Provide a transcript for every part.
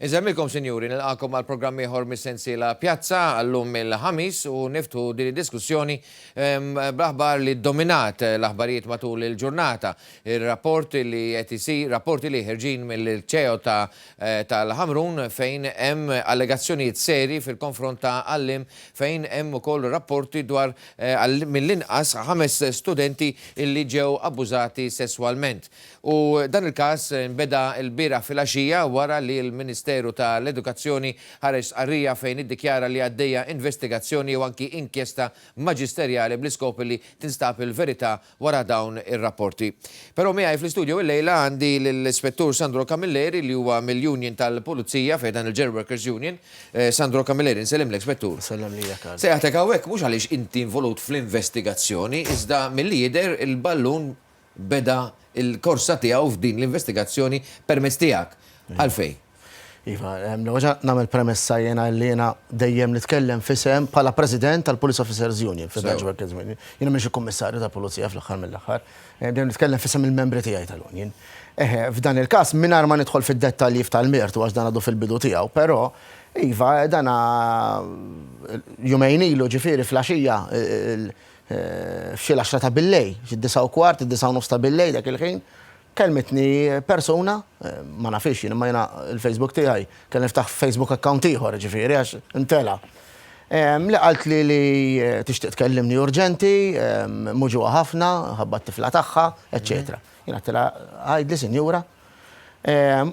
Iżemmilkom, sinjuri, nilqakom għal programmi ieħor mis-sensiela Pjazza għallum il-ħamis u niftu din id-diskussjoni b'aħbar li dominat l-aħbarijiet matul il-ġurnata. Ir-rapport li qed isir, rapporti li ħerġin mill-ċeo tal-Ħamrun fejn hemm allegazzjonijiet seri fil-konfront ta' Allim fejn hemm ukoll rapporti dwar mill-inqas 5 studenti illi ġew abbużati sesswalment. U dan il-każ nbeda l-bieraħ fil-għaxija wara li l-Ministeru tal-Edukazzjoni ħareġ qarrija fejn iddikjara li għaddejja investigazzjoni u anki inkjesta maġisterjali bl-iskop li tinstab il-verità wara dawn ir-rapporti. Però miegħi fl-istudju illejla għandi l-Ispettur Sandro Camilleri li huwa mill-Union tal-Pulizija fejn dan il-Jail Workers Union. Sandro Camilleri, nsellimlek, Spettur. Sellim li jekk. Sejħatek hawnhekk mhux għaliex inti involut fl-investigazzjoni, iżda mill-lider il-ballun beda il-korsa tiegħu f'din l-investigazzjoni permezz tiegħek. Għalfejn? Iva, nagħmel premessa jiena li jiena dejjem nitkellem fisem bħala President tal-Police Officers Union fil-Jail Workers Union. Jiena mhix il-Kummissarju tal-Pulizija fl-aħħar mill-aħħar. Dejjem nitkellem fisem il-membri tiegħi tal-Union. F'dan il-każ mingħajr ma nidħol fid-dettalji tal-mertu għax dan għadu fil-bidu tiegħu, però iva dana jumejn ilu ġifieri fl-għaxija f'xi 10 ta' billej, xi 9:15, 9:30 ta' billej dak il-ħin. Kelmetni persuna, ma nafix, ma jena il-Facebook tiegħi, kell niftaħ Facebook account ieħor ġifieri għax intela. Li qalt li tixtieq tkellimni urġenti, muġuha ħafna, ħabba t-tifla tagħha, eċċetera. Jiena għedtilha għajdli sinjura.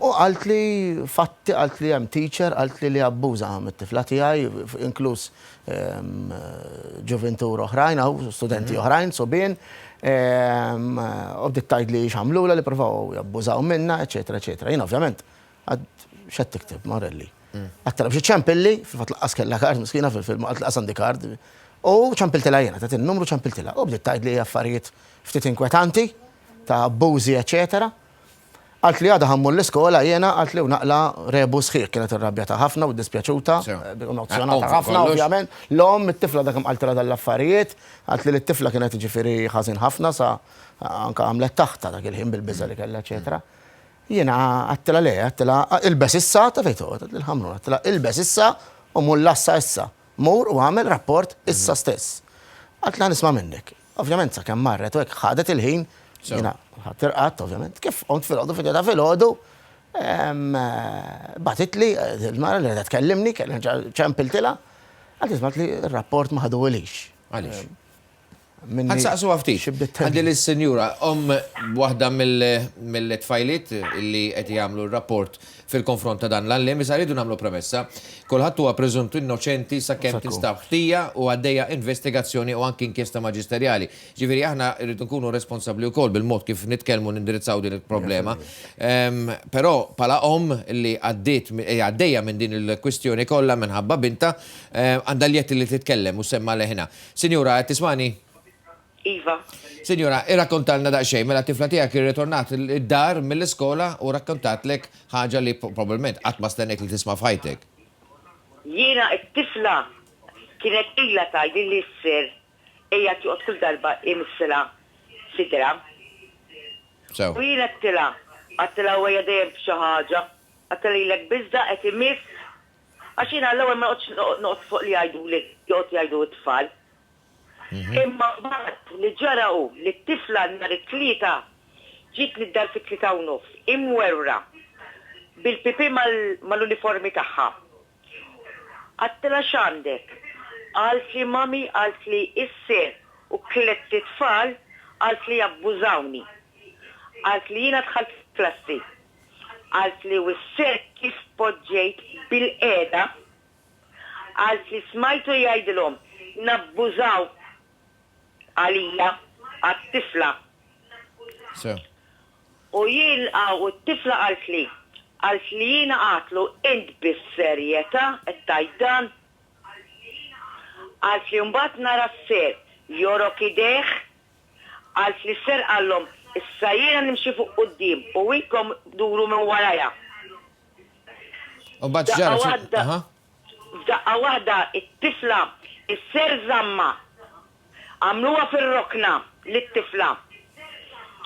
U qalt li fatti, qalt li hemm teacher, qalt li abbuża mit-tifla tiegħi, inkluż ġuventur oħrajn aw studenti oħrajn, sobien. U bdiet tgħid li x'għamlula li provaw jabbużaw minna, eċetera, eċetera. Jien ovvjament x'qed tikteb Marelli. Għattela biex ċempilli, fil-fatt laqqas kellha kard miskina fil-maqat laqqas għandi kard. U ċempiltilha jiena, tat in-numru ċempiltilha. U bdiet tgħid li affarijiet ftit inkwetanti ta' abbużi, eċetera. Għalt li għadha ħammur l-iskola jiena għalt li naqla rebu sħiħ kienet irrabjata ħafna u dispjaċuta, nozzjonata ħafna ovvjament. L-om it-tifla dak imqaltila dal-affarijiet, għalt li l-tifla kienet ġifieri ħażin ħafna sa anke għamlet taħta dak il-ħin bil-biża li kellha eċetera. Jiena għattila le, għattila ilbes issa ta' fejtu, l-Ħamrun għattila ilbes issa u mullassa issa. Mur u għamel rapport issa stess. Għattila nisma' minnek. Ovvjament sa kemm marret u hekk ħadet il-ħin. Jina, ħattirqat, ovvjament, kif għont fil-ħodu, fil-ħodu, fil-ħodu, batit li, il-mara li għedat kellimni, ċempiltila, għal-tismat li il-rapport maħdu għalix. Għalix. Għadsaqsu għaftit, għaddi l-senjura, wahda mill-tfajlit li għet jgħamlu l-rapport fil-konfront ta' dan l-Allim, issa rridu nagħmlu premessa, kulħadd huwa preżuntu innoċenti sakemm tinstab ħtija u għaddejja investigazzjoni u anki inkjesta maġisterjali. Ġifieri aħna rridu nkunu responsabbli wkoll bil-mod kif nitkellmu nindirizzaw din il-problema. Però bħala li għaddejja minn din il-kwistjoni kollha minħabba binta għandha l-jett li titkellem u semma leħina. Sinjura, tismani? Iva. Signora, irrakkontalna daqsxejn, mela tifla tiegħek irritornat id-dar mill-iskola u rakkontatlek ħaġa li probabbilment qatt ma stennek li tisma' f'ħajtek. Jiena t-tifla kienet ilha tgħidli li s-ser ejja tjoqgħod kull darba imissila sidra. U jiena għattila huwa dejjem f'xi ħaġa, għattila ilek biżda qed imiss għax jiena l-ewwel ma noqgħod fuq li jgħidulek joqgħod jgħidu t-tfal. Imma bħat li ġaraw li t-tifla nhar it-tlieta ġiet lid-dar fit-tlieta u nofs imwerra bil-pipi mal-uniformi tagħha. Għattila x'għandek? Għalt li mami għalt li isser u klet tfal għalt li jabbużawni. Għalt li jiena dħalt klassi. Għalt li wisser kif poġġejt bil-qiegħda. Għalt li smajtu jgħidilhom nabbużaw għalija, għat-tifla. U jien u t-tifla għalt li jiena għatlu int bis-serjetà qed tajdan, għalt li mbagħad nara s-ser jorok idejh, għalt li s-ser għallhom issa jiena nimxi fuq quddiem u inkom duru minn warajja. F'daqqa waħda it-tifla is-ser żamma għamluha fir-rokna lit-tifla.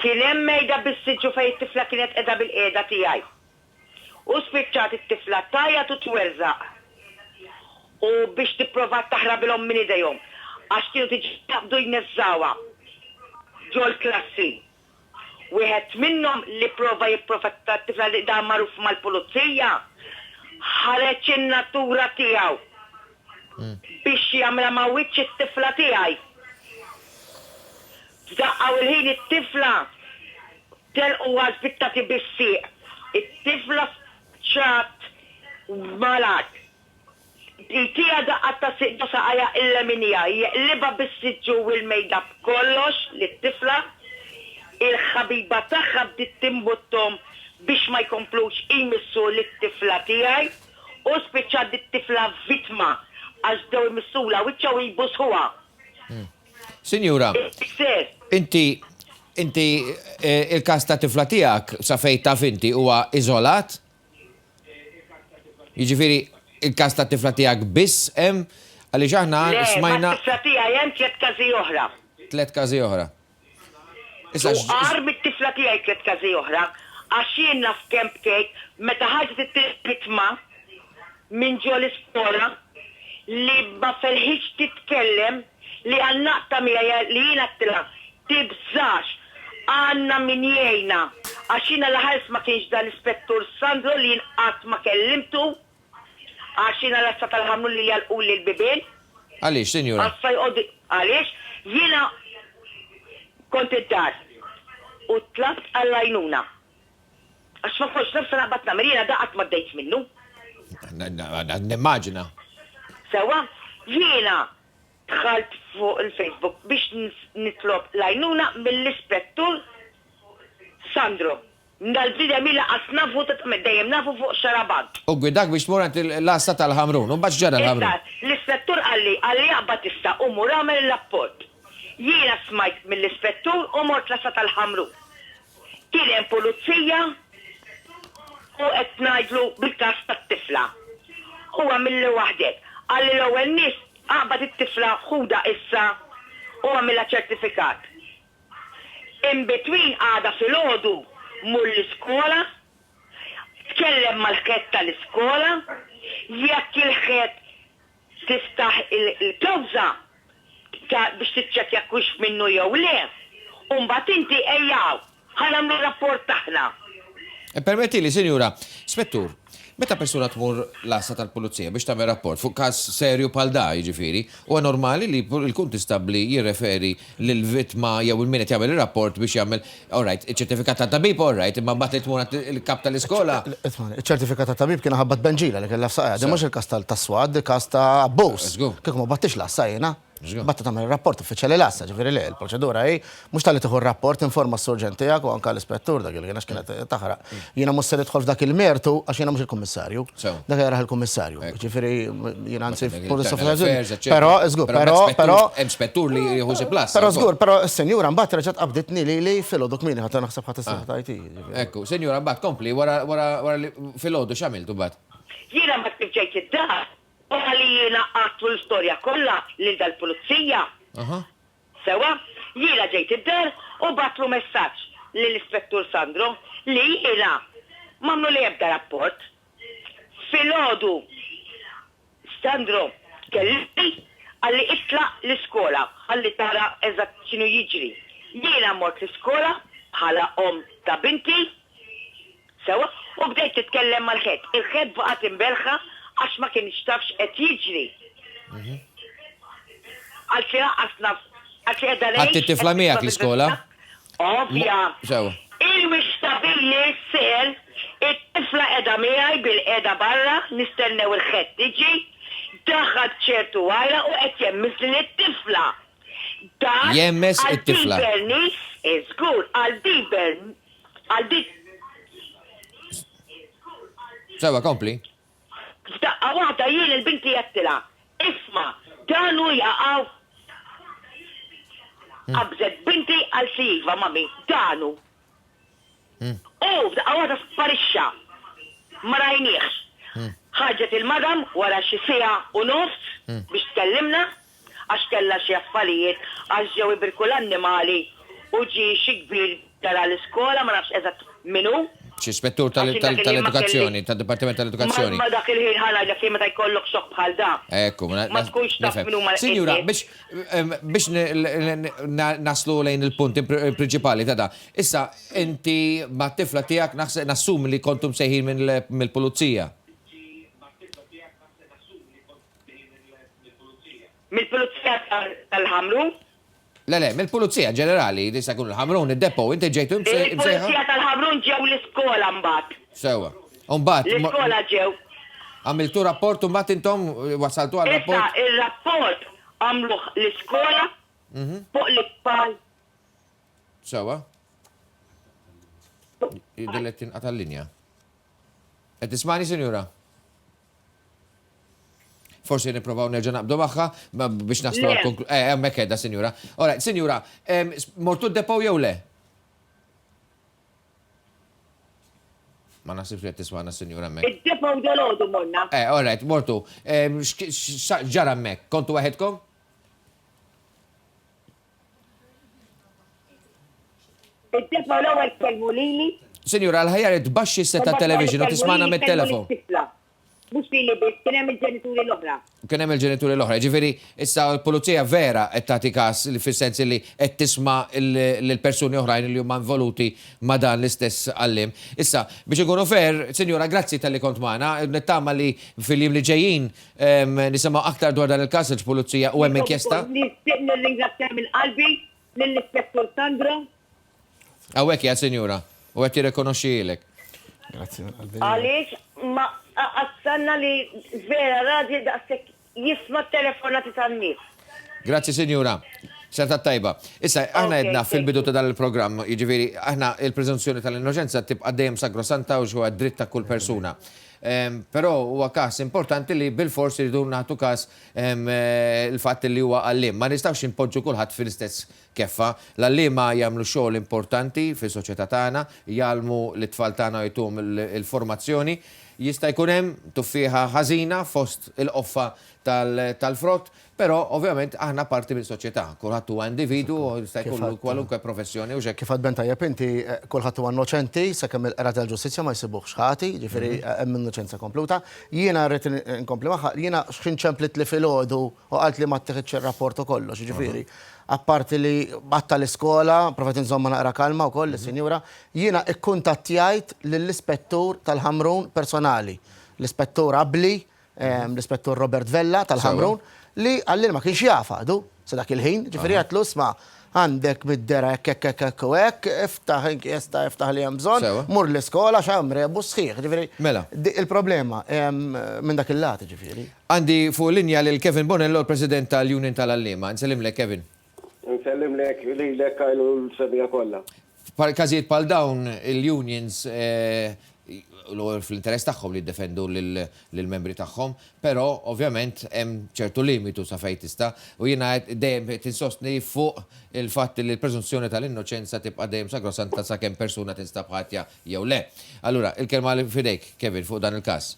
Kien hemm mejda bis-siġġu fejn it-tifla kienet qiegħda bil-qiegħda tiegħi. U spiċċat it-tifla tajja u twerżaq. U biex tipprova taħrabilhom minn idejhom. Għax kienu tiġi jaqbdu jnezzawa ġol klassi. Wieħed minnhom li prova jipprofetta t-tifla li da magħruf mal-pulizija ħareġ in-natura tiegħu biex jagħmilha ma' wiċċ it-tifla tiegħi. F'daqqa il-ħin it-tifla telqu għażbittati bis-sieq. It-tifla ċat malat. Tija daqqat ta' siqda saqaja il-laminija, jaqliba bis-siġġu il-mejda b'kollox li t-tifla, il-ħabiba tagħha bdiet timbuttom biex ma jkomplux jmissu l-tifla tiegħi u spiċċat it-tifla vittma għax dew imissula wiċċa u jbusħuha. Sinjura, inti il-każ ta' tifla tiegħek sa fejn taf inti huwa iżolat? Jiġifieri il-każ ta' tifla tiegħek biss hemm għaliex aħna smajna. Le, tifla tiegħi hemm 3 każi oħra. 3 każi oħra. U qar mit-tifla tiegħi 3 każi oħra għax jien naf Camp Cake meta ħaġet it-vittma minn ġol l-iskola li ma felħiġ titkellem li għannaqta mija li jiena t-tila tibżax għanna min jgħina għax jiena l-ħars ma kienx da l-ispettur Sandro li jinqat ma kellimtu għax jiena l-assa tal-ħamlu li jalqu li l-bibin. Għaliex, sinjura? Għaliex, jiena kont id-dar u tlabt għall-għajnuna. Għax ma konx nafsa naqbatna mirina daqat ma d-dejt minnu. Nimmaġina. Sewa, jiena tħalt fuq il-Facebook biex nitlob l-għajnuna mill-ispettur Sandro. Ndal-bdida milla nafu dejjem nafu fuq xarabat. U gwidak biex tmurant l-asta tal-ħamrun, u bħax ġara l-ħamrun. L-ispettur għalli jaqbat issa u mur għamel l-apport. Jiena smajt mill-ispettur u mort l-asta tal-ħamrun. Kien hemm pulizija u qed ngħidlu bil-każ tat-tifla. Huwa milli waħdek. Għalli l-ewwel nies qabad it-tifla ħuda issa u għamilha ċertifikat. In between għada fil-ħodu mur l-iskola, tkellem mal-ħed tal-iskola, jekk il-ħed tistaħ il-klawża biex tiċċekkja kux minnu jew le, u mbagħad inti ejjaw, ħanamlu rapport taħna. Permetti li, sinjura, spettur, meta persuna tmur l-assa tal-pulizija biex tagħmel rapport fuq każ serju bħal da jiġifieri, huwa normali li l-kunt istabli jirreferi lill-vittma jew il-min qed jagħmel ir-rapport biex jagħmel alright, iċ-ċertifikat tat-tabib alright, imma mbagħad li tmur il-kap tal-iskola. Iċ-ċertifikat tat-tabib kien ħabbat benġila li kellha f'saqja, di mhux il-każ tas-swad, il-każ ta' abbuż. Kieku ma battix l-assa jiena. Batta tagħmel rapport uffiċjali l-assa, ġifieri le, il-proċedura hi mhux tal-li tieħu r-rapport informa s-surġent tiegħek u anke l-ispettur dak il għax kienet taħraq. Jiena mhux se nidħol f'dak il-mertu għax jiena mhux il-kummissarju. Dak jaraħ il-kummissarju. Ġifieri jiena anzi police officer. Però żgur, però hemm spettur li jieħu xi plass. Però żgur, però s-senjura mbagħad reġgħet qabditni li filgħodu kmieni ħadd naħseb ħadd isseħħ tajti. Ekku, senjura mbagħad kompli wara filgħodu x'għamiltu mbagħad? Jiena ma kif ġejt id-dar, wara li jiena għattu l-istorja kollha lil dal-pulizija. Sewa, jiena ġejt id-dar u batlu messaġġ lill-ispettur Sandro li jiena m'għamlu li ebda rapport. Filgħodu Sandro kelli għalli itlaq l-iskola, għalli tara eżatt x'inhu jiġri. Jiena mort l-iskola bħala ta' binti, sewa, u bdejt titkellem mal-ħed. Il-ħed baqgħet imbelħa għax ma kien tafx qed jiġri. Għalti għasnaf, għalti għedalej. Għatti tifla miegħek l-iskola? Ovvja. Il-wistabili s-ser, it-tifla edha miegħi bil-edha barra, nistennew il-ħed tiġi, daħħad ċertu għajla u qed jemmis li t-tifla. Jemmes it-tifla. Għal-dibernis, iżgur, għal-di. Sewa, kompli. F'daqqa waħda jien il-binti jattila. Isma, danu jaqaw. Qabżet binti għal siva, mami, danu. F'daqqa waħda sparixxa. Ma rajniex. Ħaġet il-madam wara xi siegħa u nofs biex tkellimna għax kellha xi affarijiet għax ġew ibirku l-annimali u ġie xi kbir tara l-iskola ma nafx eżatt minnu. Ispettur tal-edukazzjoni, tal-Dipartiment tal-Edukazzjoni. Ma dak il-ħin ħanajda kien meta jkollok xokk bħal da. Ekku, Ma tkunx taf min huma Sinjura, biex naslu lejn il-punti prinċipali ta' da. Issa, inti ma' tifla tiegħek nassum li kontum sejħin mill-pulizija. Mill-pulizija tal-ħamru? Le, mill-pulizija ġenerali, disa kun il-ħamrun, id-depo, inti ġejtu imsejħa? Il-pulizija tal-ħamrun ġew l-iskola mbagħad. Sewa. Umbat. L-iskola ġew. Għamiltu rapport, umbat intom wasaltu għal rapport? Issa, il-rapport għamluħ l-iskola fuq l-ispal. Sewa. Id-dillet tinqata l-linja. Et tismani, sinjura? Forsi niprofaw nerġa' naqbdu magħha biex naslu għal-konklu. Hemmhekk edha, sinjura. Ora, sinjura, mortu d-depow jew le? Ma nasibx li qed tismana, sinjura, hemmhekk. Id-depow dolodu monna. All right, mortu. Ġara hemmhekk, kontu waħedkom? Id-depow l-ewwel kellmu lili. Sinjura, l-ħajjar tbaxxi s-seta television u tismana mit-telefon. Mux li biss, kien hemm il-ġenituri l-oħra. Kien hemm il-ġenituri l-oħra. Ġifieri, issa l-pulizija vera qed tagħti każ li fis-sens li qed tisma' l-persuni oħrajn li huma involuti ma' dan l-istess għallim. Issa, biex ikunu fer, Sinjura, grazzi tal-li kont magħna, nittama li fil-jiem li ġejjin nisimgħu aktar dwar dan il-każ il-pulizija u hemm inkjesta. Nirringrazzja minn qalbi lill-Ispettur Sandro. Hawnhekk ja, Sinjura, u qed jirrikonoxxilek. Grazzi minn qalbi. Għaliex, ma għassanna li vera radji daqsek jisma telefonati tan-nies. Grazzi, Sinjura. Serta tajba. Issa, aħna jedna fil-bidu ta' dal-programm, jiġifieri aħna il-preżunzjoni tal-innoċenza tibqa' dejjem sagrosanta u huwa dritt ta' kull persuna. Però huwa każ importanti li bil-fors iridu nagħtu każ il-fatt li huwa għalliem. Ma nistgħux impoġġu kulħadd fil-istess keffa. L-għalliema jagħmlu xogħol importanti fis-soċjetà tagħna, jgħalmu l-tfal tagħna jtuhom il-formazzjoni. Jista' jkun hemm tuffiħa ħażina fost il-qoffa tal-frott, però ovvjament aħna parti mill-soċjetà. Kulħadd huwa individu u jista' jkollu kwalunkwe professjoni u xek. Kif għadben tajjeb inti kulħadd huwa innoċenti sakemm il-qra tal-ġustizzja ma jsibuhx ħati, ġifieri hemm innoċenza kompluta. Jiena rrid inkompli magħha, jiena x'inċemplit li filgħodu u qalt li ma tteħidx ir-rapport u kollox, ġifieri. Apparti li batta l-iskola, profet insomma naqra kalma u koll, sinjura, jiena ikkuntattjajt lill-ispettur tal-ħamrun personali. L-ispettur Abli, l-ispettur Robert Vella tal-ħamrun, li għallil ma kienx jafadu, sa dak il-ħin, ġifiri għatlu sma għandek mid-dera ekk u ekk, iftaħ inkjesta, iftaħ li hemm bżonn, mur l-iskola x'amre bu sħiħ, ġifiri. Mela. Il-problema minn dak il-lat, ġifiri. Għandi fuq linja lil Kevin Bonello, l-President tal-Union tal-Allima. Nsellim lek, Kevin. Nsellim lek li lek għajlu l-sebija kollha. Kazijiet pal dawn il-unions fl-interess tagħhom li jiddefendu lill-membri tagħhom, però ovvjament hemm ċertu limitu sa fejn tista' u jiena dejjem tinsostni fuq il-fatt li l-preżunzjoni tal-innoċenza tibqa' dejjem sagrosanta sakemm persuna tinstab ħatja jew le. Allura, il-kelma li fidejk, Kevin, fuq dan il-każ.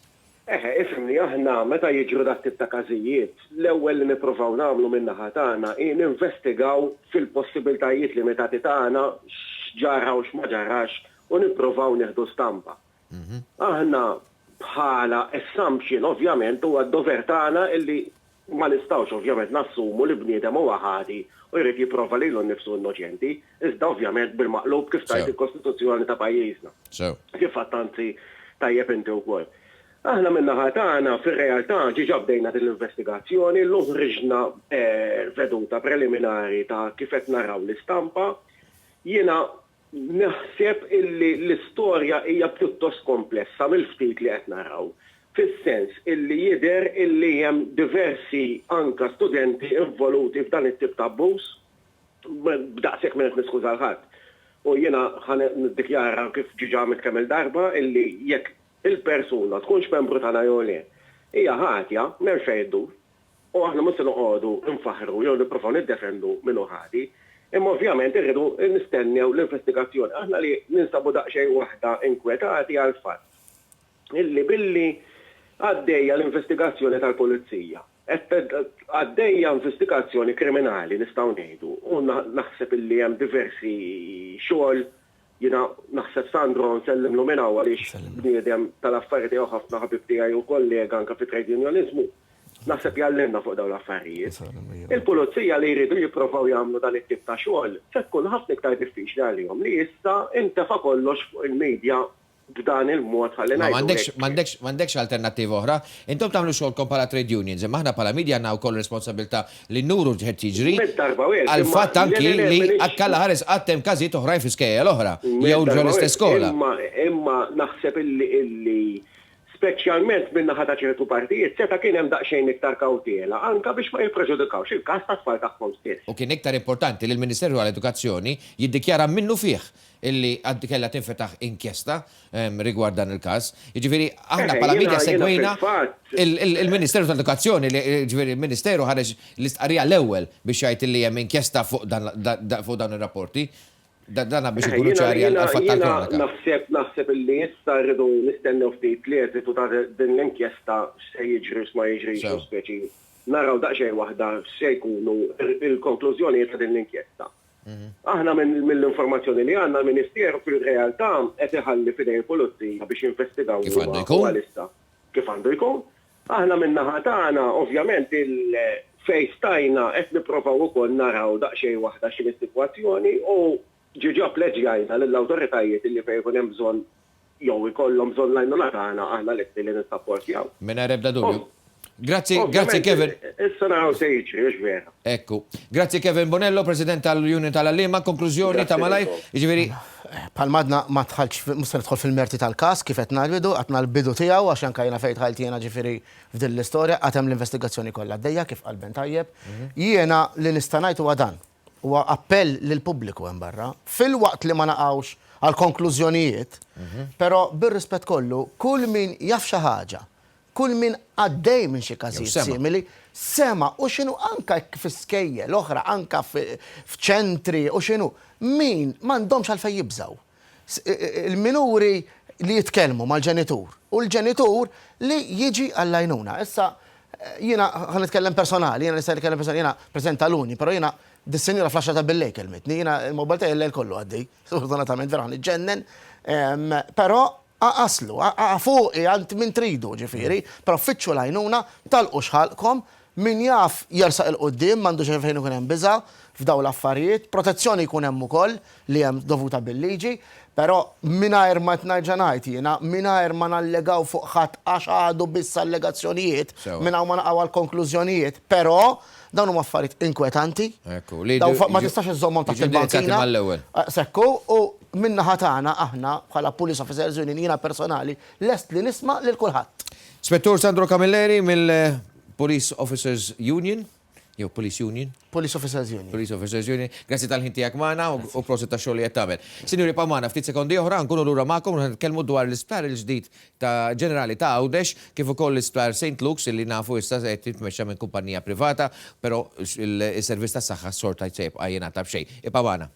Ifimni, aħna meta jiġru dak tip ta' każijiet, l-ewwel li nippruvaw nagħmlu min-naħa tagħna ninvestigaw fil-possibiltajiet limitati tagħna x'ġara u x'ma ġarax u nippruvaw nieħdu stampa. Aħna bħala assumption ovvjament huwa d-dover tagħna illi ma nistgħux ovvjament nassumu li bniedem huwa ħati u jrid jipprova lilu nnifsu innoċenti, iżda ovvjament bil-maqlub kif tajt il-Kostituzzjoni ta' pajjiżna. Kif anzi tajjeb inti wkoll. Aħna minnaħa tagħna fir-realtà ġiġa bdejna l-investigazzjoni, l-uħriġna veduta preliminari ta' kif qed naraw l-istampa. Jiena naħseb illi l-istorja hija pjuttost komplessa mill-ftit li qed naraw. Fis-sens illi jidher illi hemm diversi anka studenti involuti f'dan it-tip ta' abbuż, b'daqshekk minn qed niskuża l-ħadd. U jiena ħa niddikjara kif ġiġa kemm il-darba illi jekk il-persuna tkunx membru tagħna jew le, hija ħatja m'hemm xejn iddur. U aħna mhux se noqogħdu nfaħru jew nippruvaw niddefendu minnu ħati, imma ovvjament irridu nistennew l-investigazzjoni. Aħna li ninsabu daqsxejn waħda inkwetati għal fatt illi billi għaddejja l-investigazzjoni tal-pulizija. Għaddejja investigazzjoni kriminali nistgħu ngħidu u naħseb illi hemm diversi xogħol Jina naħseb Sandro nsellimlu minn hawn għaliex bniedem tal-affarijiet jew ħafna ħabib tiegħi u kollega anke fi trade unionizmu. Naħseb jallimna fuq dawn l-affarijiet. Il-pulizija li jridu jippruvaw jagħmlu dan it-tip ta' xogħol se tkun ħafna iktar diffiċli għalihom li issa intefa' kollox fuq il-medja b'dan il-mod ħalli ngħidu. M'għandekx alternattiva oħra. Intom tagħmlu xogħolkom bħala trade unions, imma aħna bħala media għandna wkoll responsabilità li nuru ġed jiġri għal fatt anki li akkalla ħares għattem każijiet oħrajn fi skejjel oħra jew ġol l-istess skola. Imma naħseb illi speċjalment minna ħata ċertu partijiet, seta kien hemm daqsxejn iktar kawtela, anka biex ma jippreġudikawx il-każ ta' tfal tagħhom stess. U kien iktar importanti li l-Ministeru għall-Edukazzjoni jiddikjara minnu fih illi għad kella tinfetaħ inkjesta rigward dan il-każ. Jiġifieri aħna bħala media segwejna il-Ministeru tal-Edukazzjoni, ġifieri il-Ministeru ħareġ l-istqarrija l-ewwel biex jgħid illi hemm inkjesta fuq dan ir-rapporti. Dana biex ikunu ċari għal-fatt tal-kronika. Naħseb illi issa rridu nistennew ftit li eżitu ta' din l-inkjesta se jiġri ma jiġri speċi. Naraw daqsxejn waħda se jkunu il-konklużjoni ta' din l-inkjesta. Aħna mill-informazzjoni li għandna l-Ministeru fil-realtà qed iħalli fidejn il-pulizija biex jinvestigaw kif għandu jkun. Kif għandu jkun. Aħna min-naħa tagħna ovvjament il-fejstajna qed nipprovaw ukoll naraw daqsxejn waħda x'inhi s-sitwazzjoni u ġiġa pleġjajna l-autoritajiet li fejn hemm bżonn jew ikollhom bżonn lajnuna tagħna aħna lesti li nissapportjaw. Minna rebda dubju. Grazzi Kevin. Issa naraw se jiġri, vera. Ekku. Grazzi Kevin Bonello, President tal-Union tal-Allima, konklużjoni ta' malaj. Jiġifieri Palmadna ma tħallx musta nidħol fil-merti tal-każ kif qed nagħmlu għatna l-bidu tiegħu għax anke jiena fejn tħalt jiena ġifieri f'din l-istorja għad hemm l-investigazzjoni kollha għaddejja kif qalben tajjeb. Jiena li nista' ngħid huwa dan. Huwa appell lill-pubbliku hemm barra, fil-waqt li ma naqgħux għal konklużjonijiet, però bir-rispett kollu, kull min jaf xi ħaġa, kull min għaddej minn xi każijiet simili, sema u x'inhu anke f'iskejjel l-oħra, anke f'ċentri u x'inhu, min m'għandhomx għalfejn jibżgħu. Il-minuri li jitkellmu mal-ġenitur u l-ġenitur li jiġi għall-għajnuna. Issa jiena ħanitkellem personali, jiena President tal-Uni, però jiena dis-senjura flasha ta' billej kelmetni, jiena il-mobil ta' l kollu għaddej, sfortunatament vera ġennen, però aslu, fuqi għant min tridu ġifieri, però fitxu l-għajnuna talqu xħalkom, min jaf jersaq il-qoddim, mandu ġefejn ikun hemm biża' f'daw l-affarijiet, protezzjoni jkun hemm ukoll li hemm dovuta bil-liġi, però mingħajr ma tnarġa' ngħid jiena, mingħajr ma nallegaw fuq ħadd għax għadu biss allegazzjonijiet, mingħajr ma naqgħu għall-konklużjonijiet, però dawn huma affarijiet inkwetanti. Ma tistax iżommhom taħt il-bantina. Sekku u min-naħa tagħna aħna bħala Police Officers Union jiena personali lest li nisma' lil kulħadd. Spettur Sandro Camilleri mill-Police Officers Union. Jew Police Union. Police Officers Union. Police Officers Union. Grazzi tal-ħin tiegħek magħna u proset ta' xogħol li qed tagħmel. Sinjuri Pamana, ftit sekondi oħra nkunu lura magħkom u nitkellmu dwar l-isptar il-ġdid ta' ġenerali ta' Għawdex kif ukoll l-isptar St. Luke's li nafu issa qed titmexxa minn kumpanija privata, però is-servizz tas-saħħa sorta jsejb għajjena ta' b'xejn. Pamana.